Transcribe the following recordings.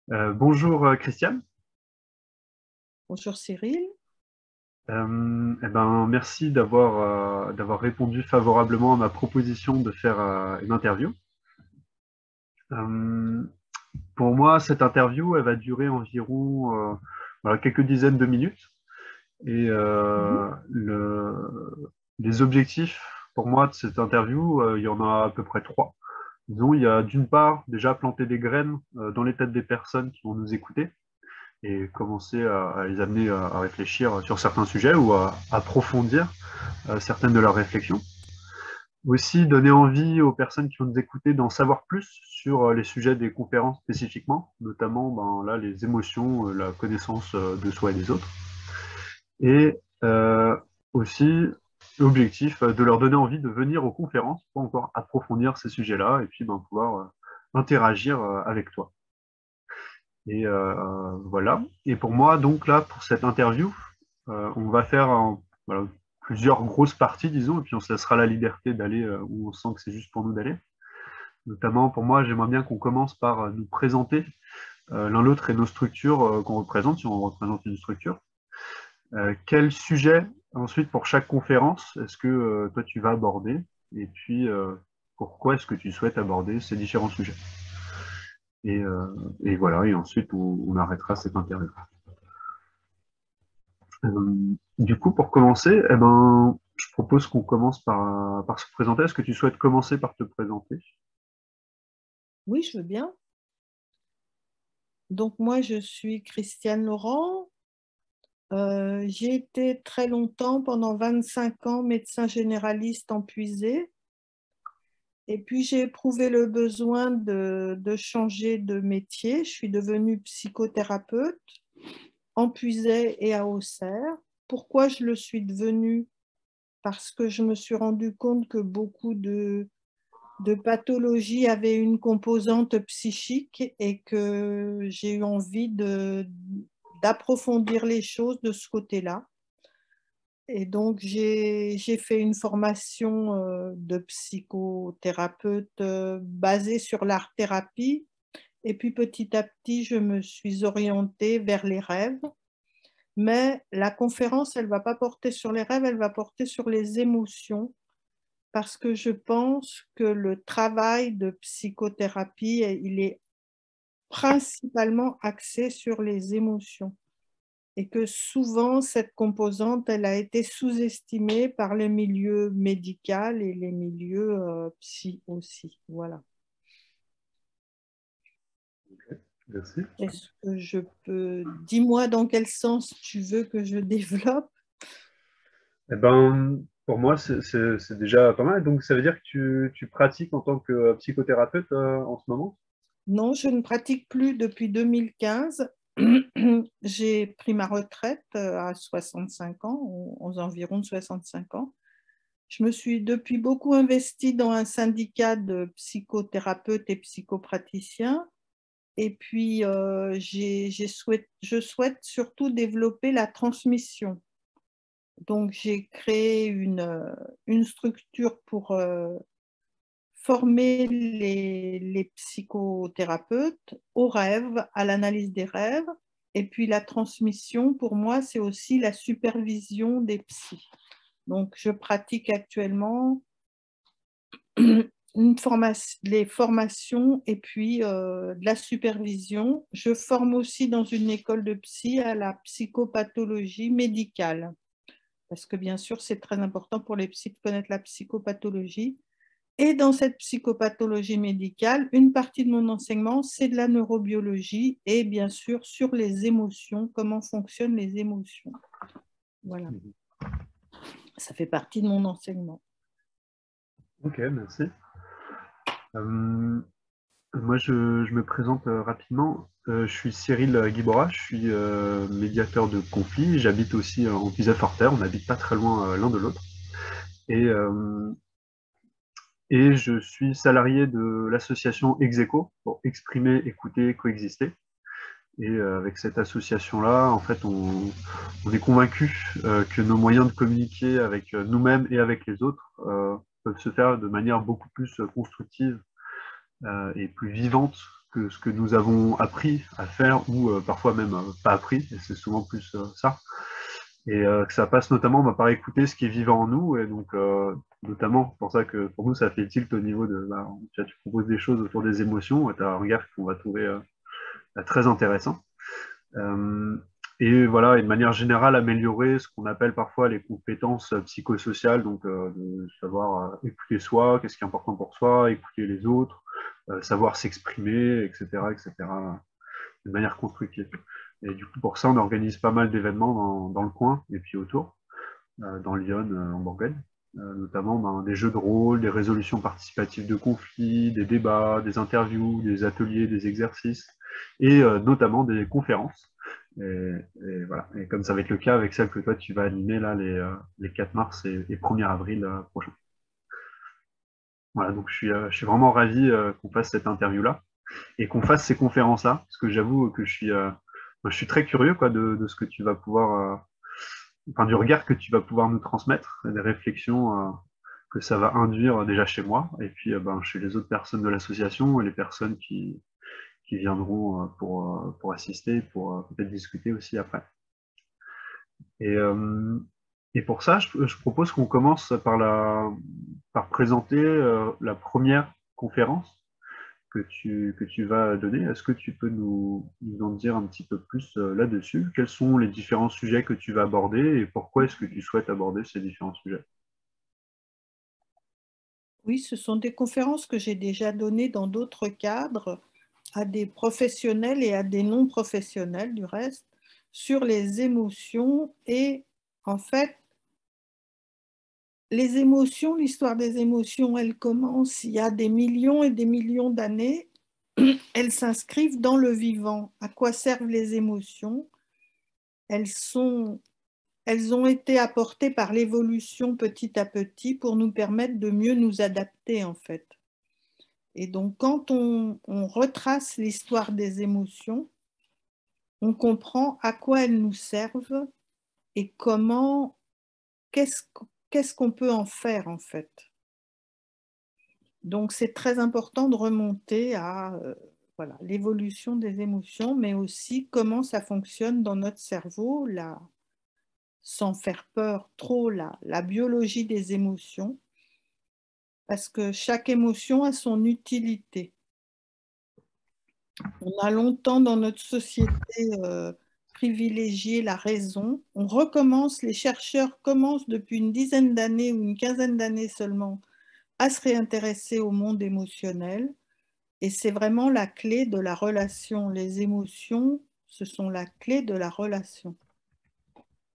Bonjour Christiane. Bonjour Cyril. Merci d'avoir répondu favorablement à ma proposition de faire une interview. Euh, pour moi, cette interview, elle va durer environ voilà, quelques dizaines de minutes. Et Mhm. les objectifs pour moi de cette interview, il y en a à peu près trois. Disons, il y a d'une part déjà planter des graines dans les têtes des personnes qui vont nous écouter et commencer à les amener à réfléchir sur certains sujets ou à approfondir certaines de leurs réflexions. Aussi, donner envie aux personnes qui vont nous écouter d'en savoir plus sur les sujets des conférences spécifiquement, notamment là, les émotions, la connaissance de soi et des autres. Et aussi, l'objectif de leur donner envie de venir aux conférences pour encore approfondir ces sujets-là et puis pouvoir interagir avec toi. Et voilà. Et pour moi, donc là, pour cette interview, on va faire voilà, plusieurs grosses parties, disons, et puis on se laissera la liberté d'aller où on sent que c'est juste pour nous d'aller. Notamment, pour moi, j'aimerais bien qu'on commence par nous présenter l'un l'autre et nos structures qu'on représente, si on représente une structure. Quel sujet, ensuite, pour chaque conférence, est-ce que toi, tu vas aborder? Et puis, pourquoi est-ce que tu souhaites aborder ces différents sujets? Et voilà, et ensuite, on arrêtera cette interview. Du coup, pour commencer, je propose qu'on commence par se présenter. Est-ce que tu souhaites commencer par te présenter? Oui, je veux bien. Donc moi, je suis Christiane Laurent. J'ai été très longtemps, pendant 25 ans, médecin généraliste en puisée. Et puis j'ai éprouvé le besoin de changer de métier. Je suis devenue psychothérapeute en puisée et à Auxerre. Pourquoi je le suis devenue? Parce que je me suis rendu compte que beaucoup de pathologie avait une composante psychique et que j'ai eu envie d'approfondir les choses de ce côté-là. Et donc, j'ai fait une formation de psychothérapeute basée sur l'art-thérapie. Et puis, petit à petit, je me suis orientée vers les rêves. Mais la conférence, elle ne va pas porter sur les rêves, elle va porter sur les émotions parce que je pense que le travail de psychothérapie, il est principalement axé sur les émotions et que souvent cette composante, elle a été sous-estimée par les milieux médicaux et les milieux psy aussi. Voilà. Merci. Est-ce que je peux... Dis-moi dans quel sens tu veux que je développe. Pour moi, c'est déjà pas mal. Donc, ça veut dire que tu pratiques en tant que psychothérapeute en ce moment? Non, je ne pratique plus depuis 2015. J'ai pris ma retraite à 65 ans, aux environs de 65 ans. Je me suis depuis beaucoup investie dans un syndicat de psychothérapeutes et psychopraticiens. Et puis, je souhaite surtout développer la transmission. Donc, j'ai créé une structure pour former les psychothérapeutes aux rêves, à l'analyse des rêves. Et puis, la transmission, pour moi, c'est aussi la supervision des psys. Donc, je pratique actuellement les formations et puis de la supervision. Je forme aussi dans une école de psy à la psychopathologie médicale, parce que bien sûr, c'est très important pour les psys de connaître la psychopathologie. Et dans cette psychopathologie médicale, une partie de mon enseignement, c'est de la neurobiologie et bien sûr sur les émotions, comment fonctionnent les émotions. Voilà, Mhm. ça fait partie de mon enseignement. Ok, merci. Euh, Moi, je me présente rapidement. Je suis Cyril Guibora, je suis médiateur de conflits. J'habite aussi en Puisay-Forterre, on n'habite pas très loin l'un de l'autre. Et, euh, et je suis salarié de l'association Execo pour exprimer, écouter, coexister. Et avec cette association-là, en fait, on est convaincu que nos moyens de communiquer avec nous-mêmes et avec les autres peuvent se faire de manière beaucoup plus constructive et plus vivante ce que nous avons appris à faire ou parfois même pas appris, et c'est souvent plus ça. Et que ça passe notamment par écouter ce qui est vivant en nous, et donc notamment pour ça que pour nous ça fait tilt au niveau de, tu proposes des choses autour des émotions, et tu as un regard qu'on va trouver très intéressant. Et voilà, et de manière générale, améliorer ce qu'on appelle parfois les compétences psychosociales, donc de savoir écouter soi, qu'est-ce qui est important pour soi, écouter les autres, savoir s'exprimer, etc., etc., de manière constructive. Et du coup, pour ça, on organise pas mal d'événements dans le coin et puis autour, dans Lyon, en Bourgogne, notamment des jeux de rôle, des résolutions participatives de conflits, des débats, des interviews, des ateliers, des exercices, et notamment des conférences. Et voilà. Et comme ça va être le cas avec celle que toi tu vas animer là les 4 mars et 1er avril prochain. Voilà, donc je suis vraiment ravi qu'on fasse cette interview-là et qu'on fasse ces conférences-là, parce que j'avoue que je suis très curieux quoi, de ce que tu vas pouvoir, du regard que tu vas pouvoir nous transmettre, et des réflexions que ça va induire déjà chez moi, et puis chez les autres personnes de l'association et les personnes qui viendront pour assister, pour peut-être discuter aussi après. Et, euh, et pour ça, je propose qu'on commence par présenter la première conférence que tu vas donner. Est-ce que tu peux nous en dire un petit peu plus là-dessus? Quels sont les différents sujets que tu vas aborder et pourquoi est-ce que tu souhaites aborder ces différents sujets? Oui, ce sont des conférences que j'ai déjà données dans d'autres cadres à des professionnels et à des non-professionnels du reste sur les émotions et en fait, les émotions, l'histoire des émotions, elle commence il y a des millions et des millions d'années. Elles s'inscrivent dans le vivant. À quoi servent les émotions? Elles ont été apportées par l'évolution petit à petit pour nous permettre de mieux nous adapter en fait. Et donc quand on retrace l'histoire des émotions, on comprend à quoi elles nous servent et comment, qu'est-ce qu'on peut en faire en fait. Donc c'est très important de remonter à voilà, l'évolution des émotions, mais aussi comment ça fonctionne dans notre cerveau, sans faire peur trop, la biologie des émotions, parce que chaque émotion a son utilité. On a longtemps dans notre société privilégié la raison. On recommence, les chercheurs commencent depuis une dizaine d'années ou une quinzaine d'années seulement à se réintéresser au monde émotionnel. Et c'est vraiment la clé de la relation. Les émotions, ce sont la clé de la relation.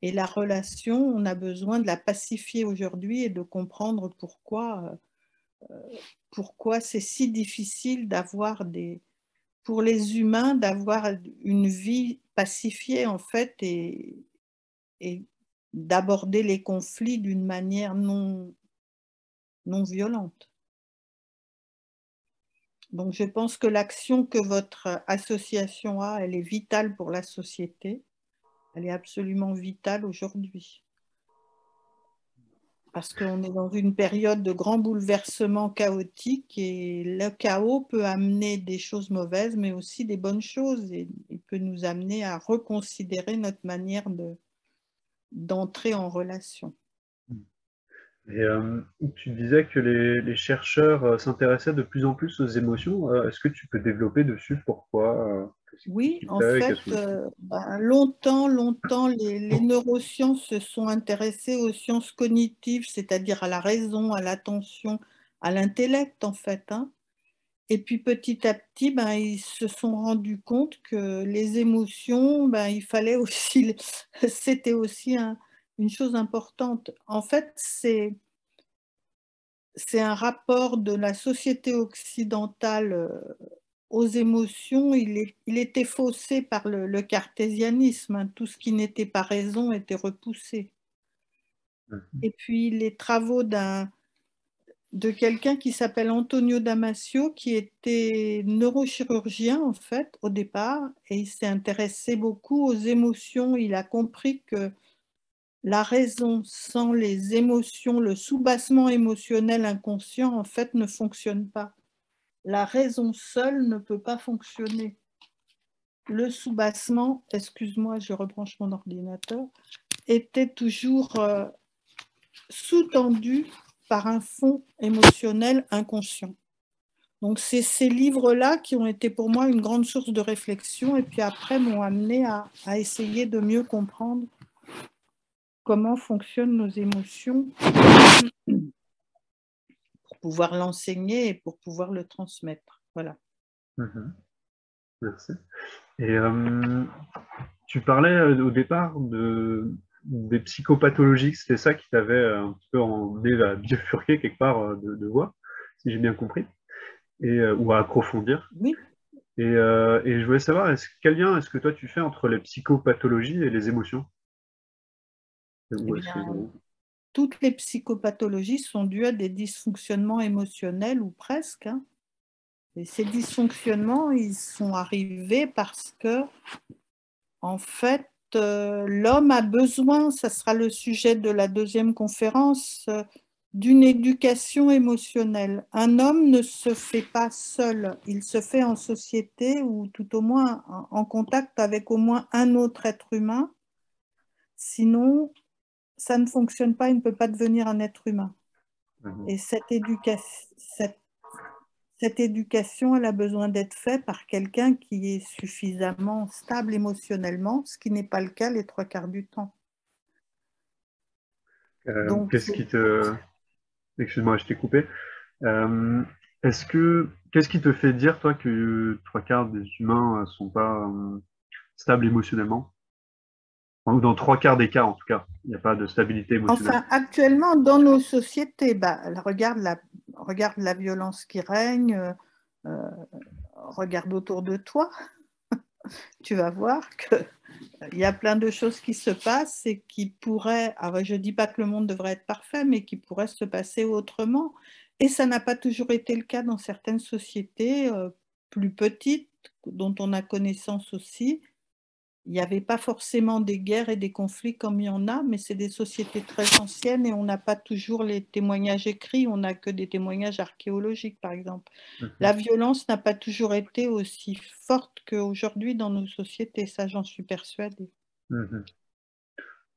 Et la relation, on a besoin de la pacifier aujourd'hui et de comprendre pourquoi c'est si difficile pour les humains d'avoir une vie pacifiée en fait et d'aborder les conflits d'une manière non violente. Donc je pense que l'action que votre association a, elle est vitale pour la société. Elle est absolument vitale aujourd'hui. Parce qu'on est dans une période de grands bouleversements chaotiques et le chaos peut amener des choses mauvaises, mais aussi des bonnes choses. Et il peut nous amener à reconsidérer notre manière d'entrer en relation. Et tu disais que les chercheurs s'intéressaient de plus en plus aux émotions. Est-ce que tu peux développer dessus pourquoi qu'est-ce Oui, qui te en plaît, fait, longtemps, les neurosciences se sont intéressées aux sciences cognitives, c'est-à-dire à la raison, à l'attention, à l'intellect, en fait, hein. Et puis petit à petit, ils se sont rendus compte que les émotions, il fallait aussi, c'était aussi une chose importante. En fait, c'est un rapport de la société occidentale aux émotions. Il était faussé par le cartésianisme, hein. Tout ce qui n'était pas raison était repoussé. Et puis les travaux de quelqu'un qui s'appelle Antonio Damasio, qui était neurochirurgien en fait au départ, et il s'est intéressé beaucoup aux émotions. Il a compris que la raison sans les émotions, le soubassement émotionnel inconscient en fait ne fonctionne pas. la raison seule ne peut pas fonctionner. Le soubassement, excuse-moi, je rebranche mon ordinateur, était toujours sous-tendu par un fond émotionnel inconscient. Donc, c'est ces livres-là qui ont été pour moi une grande source de réflexion et puis après m'ont amené à essayer de mieux comprendre comment fonctionnent nos émotions pour pouvoir l'enseigner et pour pouvoir le transmettre. Voilà. Merci. Et tu parlais au départ des psychopathologies, c'était ça qui t'avait un petit peu emmené à bifurquer quelque part de voie, si j'ai bien compris, ou à approfondir. Oui. Et je voulais savoir, quel lien est-ce que toi tu fais entre les psychopathologies et les émotions? Eh bien, toutes les psychopathologies sont dues à des dysfonctionnements émotionnels ou presque. Hein. Et ces dysfonctionnements, ils sont arrivés parce que, en fait, l'homme a besoin, ça sera le sujet de la deuxième conférence, d'une éducation émotionnelle. Un homme ne se fait pas seul, il se fait en société ou tout au moins en contact avec au moins un autre être humain. Sinon, ça ne fonctionne pas, il ne peut pas devenir un être humain. Et cette éducation, elle a besoin d'être faite par quelqu'un qui est suffisamment stable émotionnellement, ce qui n'est pas le cas les 3/4 du temps. Donc, qu'est-ce qui te... Excuse-moi, je t'ai coupé. Qu'est-ce qui te fait dire, toi, que 3/4 des humains ne sont pas stables émotionnellement? Ou dans 3/4 des cas, en tout cas, il n'y a pas de stabilité émotionnelle. enfin, actuellement, dans nos sociétés, regarde la violence qui règne, regarde autour de toi, tu vas voir qu'il y a plein de choses qui se passent et qui pourraient, alors je ne dis pas que le monde devrait être parfait, mais qui pourraient se passer autrement. Et ça n'a pas toujours été le cas dans certaines sociétés plus petites, dont on a connaissance aussi. Il n'y avait pas forcément des guerres et des conflits comme il y en a, mais c'est des sociétés très anciennes et on n'a pas toujours les témoignages écrits, on n'a que des témoignages archéologiques, par exemple. La violence n'a pas toujours été aussi forte qu'aujourd'hui dans nos sociétés, ça j'en suis persuadée.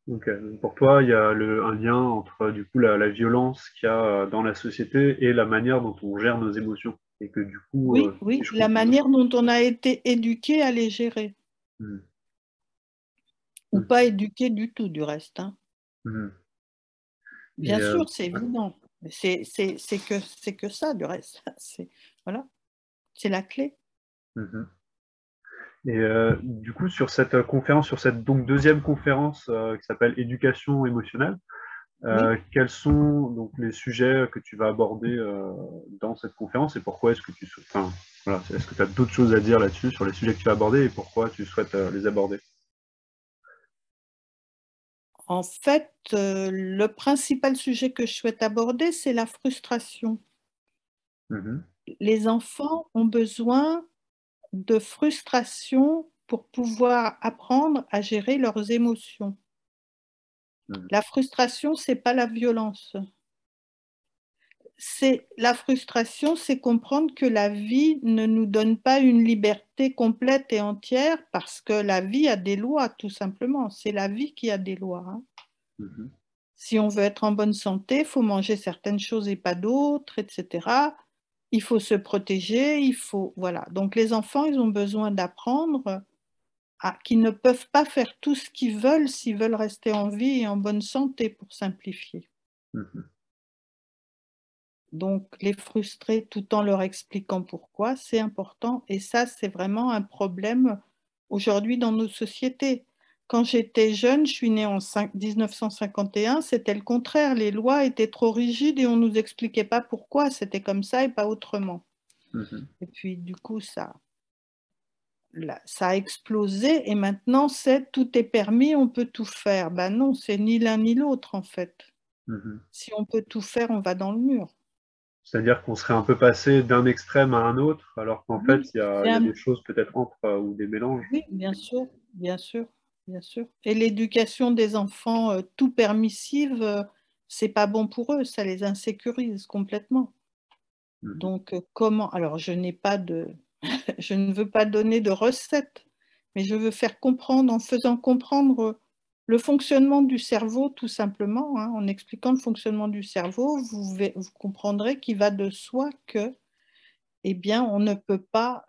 Donc, pour toi, il y a un lien entre du coup la violence qu'il y a dans la société et la manière dont on gère nos émotions. Et que du coup, Oui, si oui, je la comprends bien. manière dont on a été éduqué à les gérer, Hmm. ou pas éduqué du tout du reste. Hein. Hmm. Et, Bien sûr, c'est évident. C'est que ça du reste. Voilà, c'est la clé. mhm. Et du coup, sur cette conférence, sur cette donc deuxième conférence qui s'appelle Éducation émotionnelle, Oui. quels sont donc les sujets que tu vas aborder dans cette conférence et pourquoi est-ce que tu souhaites, enfin, voilà, est-ce que tu as d'autres choses à dire là-dessus, sur les sujets que tu vas aborder et pourquoi tu souhaites les aborder? En fait, le principal sujet que je souhaite aborder, c'est la frustration. Mhm. Les enfants ont besoin de frustration pour pouvoir apprendre à gérer leurs émotions. Mhm. La frustration, ce n'est pas la violence. La frustration, c'est comprendre que la vie ne nous donne pas une liberté complète et entière parce que la vie a des lois, tout simplement. C'est la vie qui a des lois. Hein. Mhm. Si on veut être en bonne santé, il faut manger certaines choses et pas d'autres, etc. Il faut se protéger, voilà. Donc les enfants, ils ont besoin d'apprendre qu'ils ne peuvent pas faire tout ce qu'ils veulent s'ils veulent rester en vie et en bonne santé, pour simplifier. Mhm. Donc les frustrer tout en leur expliquant pourquoi, c'est important. Et ça, c'est vraiment un problème aujourd'hui dans nos sociétés. Quand j'étais jeune, je suis née en 1951, c'était le contraire. Les lois étaient trop rigides et on ne nous expliquait pas pourquoi. C'était comme ça et pas autrement. Mhm. Et puis du coup, ça a explosé et maintenant, c'est tout est permis, on peut tout faire. Ben non, c'est ni l'un ni l'autre en fait. Mhm. Si on peut tout faire, on va dans le mur. C'est-à-dire qu'on serait un peu passé d'un extrême à un autre, alors qu'en fait, Oui, il y a des choses peut-être entre ou des mélanges. oui, bien sûr, bien sûr, bien sûr. Et l'éducation des enfants tout permissive, c'est pas bon pour eux, ça les insécurise complètement. Donc, comment... Alors, je n'ai pas de... je ne veux pas donner de recette, mais je veux faire comprendre, en faisant comprendre le fonctionnement du cerveau, tout simplement, hein, en expliquant le fonctionnement du cerveau, vous comprendrez qu'il va de soi que, eh bien, on ne peut pas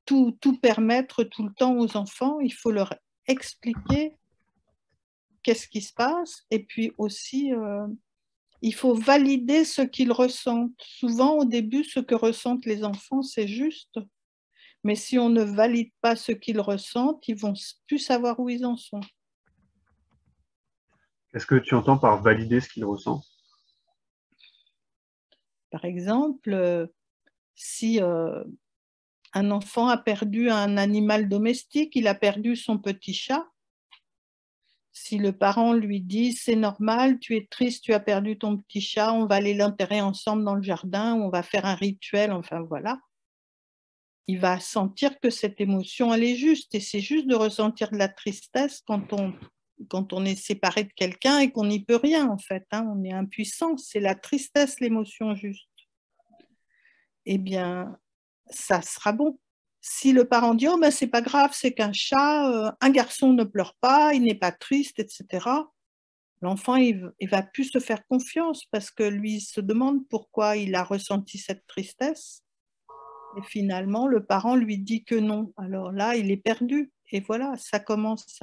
tout permettre tout le temps aux enfants. Il faut leur expliquer qu'est-ce qui se passe, et puis aussi, il faut valider ce qu'ils ressentent. Souvent, au début, ce que ressentent les enfants, c'est juste. Mais si on ne valide pas ce qu'ils ressentent, ils vont plus savoir où ils en sont. Qu'est-ce que tu entends par valider ce qu'ils ressentent? Par exemple, si un enfant a perdu un animal domestique, il a perdu son petit chat, si le parent lui dit « c'est normal, tu es triste, tu as perdu ton petit chat, on va aller l'enterrer ensemble dans le jardin, on va faire un rituel », enfin voilà, il va sentir que cette émotion, elle est juste. Et c'est juste de ressentir de la tristesse quand on est séparé de quelqu'un et qu'on n'y peut rien, en fait. Hein, on est impuissant. C'est la tristesse, l'émotion juste. Eh bien, ça sera bon. Si le parent dit « oh, ben, c'est pas grave, c'est qu'un chat, un garçon ne pleure pas, il n'est pas triste, etc. » L'enfant, il va plus se faire confiance parce que lui, il se demande pourquoi il a ressenti cette tristesse. Et finalement, le parent lui dit que non. Alors là, il est perdu. Et voilà, ça commence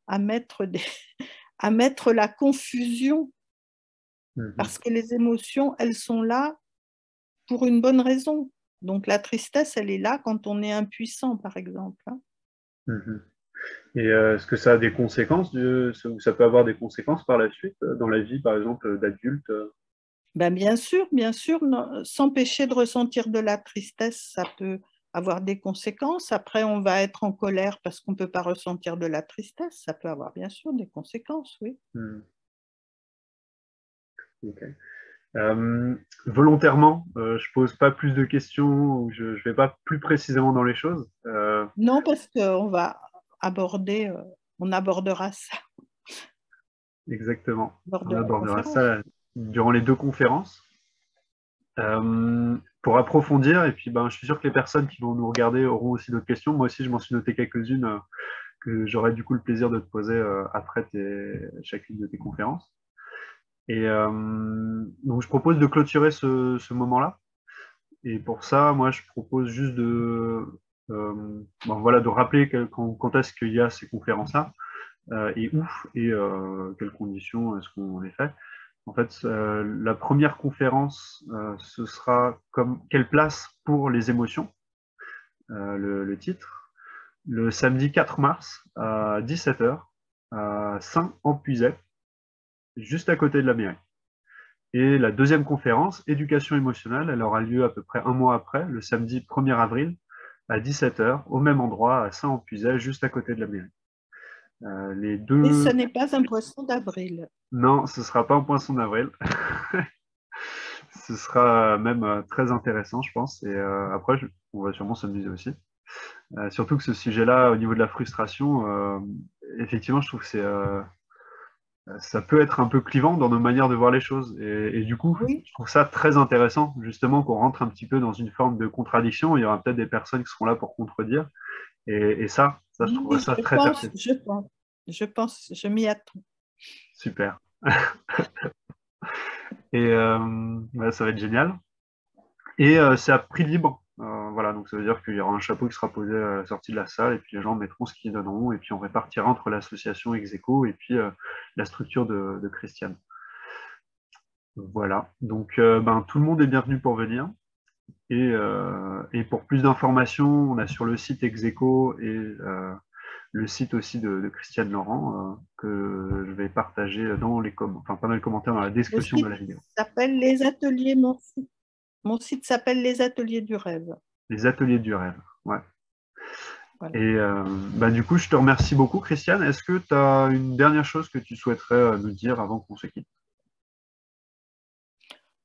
à mettre, à mettre la confusion. Parce que les émotions, elles sont là pour une bonne raison. Donc la tristesse, elle est là quand on est impuissant, par exemple. Et est-ce que ça a des conséquences, ça peut avoir des conséquences par la suite, dans la vie, par exemple, d'adulte? Ben bien sûr, s'empêcher de ressentir de la tristesse, ça peut avoir des conséquences. Après, on va être en colère parce qu'on ne peut pas ressentir de la tristesse. Ça peut avoir bien sûr des conséquences, oui. Okay. Volontairement, je pose pas plus de questions, ou je vais pas plus précisément dans les choses. Non, parce qu'on va aborder, on abordera ça. Exactement. Lors de On la abordera conférence. ça durant les 2 conférences. Pour approfondir, et puis ben, je suis sûr que les personnes qui vont nous regarder auront aussi d'autres questions. Moi aussi, je m'en suis noté quelques-unes que j'aurai du coup le plaisir de te poser après chacune de tes conférences. Et donc, je propose de clôturer ce moment-là. Et pour ça, moi, je propose juste voilà, de rappeler quand est-ce qu'il y a ces conférences-là, et où, et quelles conditions est-ce qu'on les fait. En fait, la première conférence, ce sera comme quelle place pour les émotions, le titre. Le samedi 4 mars à 17h, à Saint-Ampuiset, juste à côté de la mairie. Et la deuxième conférence, éducation émotionnelle, elle aura lieu à peu près un mois après, le samedi 1er avril, à 17h, au même endroit, à Saint-Ampuiset, juste à côté de la mairie. Les Et ce deux... n'est pas un poisson d'avril. Non, ce ne sera pas un poisson d'avril. Ce sera même très intéressant, je pense. Et après, on va sûrement s'amuser aussi. Surtout que ce sujet-là, au niveau de la frustration, effectivement, je trouve que ça peut être un peu clivant dans nos manières de voir les choses. Et du coup, Oui. je trouve ça très intéressant, justement, qu'on rentre un petit peu dans une forme de contradiction. Il y aura peut-être des personnes qui seront là pour contredire. Et ça, je trouve ça très pertinent. Je m'y attends. Super. Et ça va être génial. Et c'est à prix libre. Voilà, donc ça veut dire qu'il y aura un chapeau qui sera posé à la sortie de la salle, et puis les gens mettront ce qu'ils donneront, et puis on répartira entre l'association Execo et puis la structure de Christiane. Voilà, donc tout le monde est bienvenu pour venir. Et pour plus d'informations, on a sur le site Execo et le site aussi de Christiane Laurent, que je vais partager dans pendant les commentaires dans la Le description de site la vidéo. s'appelle Les Ateliers, mon site s'appelle Les Ateliers du Rêve. Les ateliers du rêve, ouais. Voilà. Et du coup, je te remercie beaucoup, Christiane. Est-ce que tu as une dernière chose que tu souhaiterais nous dire avant qu'on se quitte?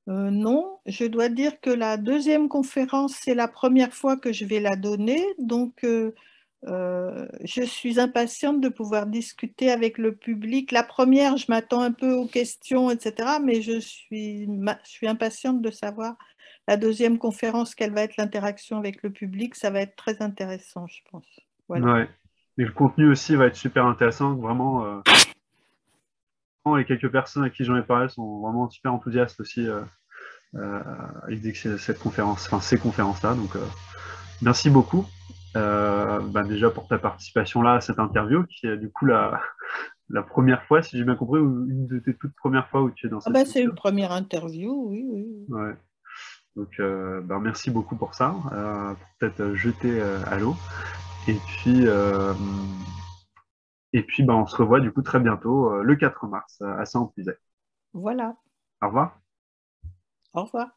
Non, je dois dire que la deuxième conférence, c'est la première fois que je vais la donner. Donc, je suis impatiente de pouvoir discuter avec le public. La première, je m'attends un peu aux questions, etc. Mais je suis impatiente de savoir la deuxième conférence, quelle va être l'interaction avec le public, ça va être très intéressant, je pense. Voilà. Ouais. Et le contenu aussi va être super intéressant. Vraiment, les quelques personnes à qui j'en ai parlé sont vraiment super enthousiastes aussi à l'idée que cette conférence, enfin ces conférences-là. Donc, merci beaucoup. Déjà pour ta participation là à cette interview, qui est du coup la première fois, si j'ai bien compris, ou une de tes toutes premières fois où tu es dans cette C'est une structure. première interview, oui, oui. Ouais. Donc, merci beaucoup pour ça, pour peut-être jeter à l'eau. Et puis, on se revoit du coup très bientôt, le 4 mars, à Saint-Puisaye. Voilà. Au revoir. Au revoir.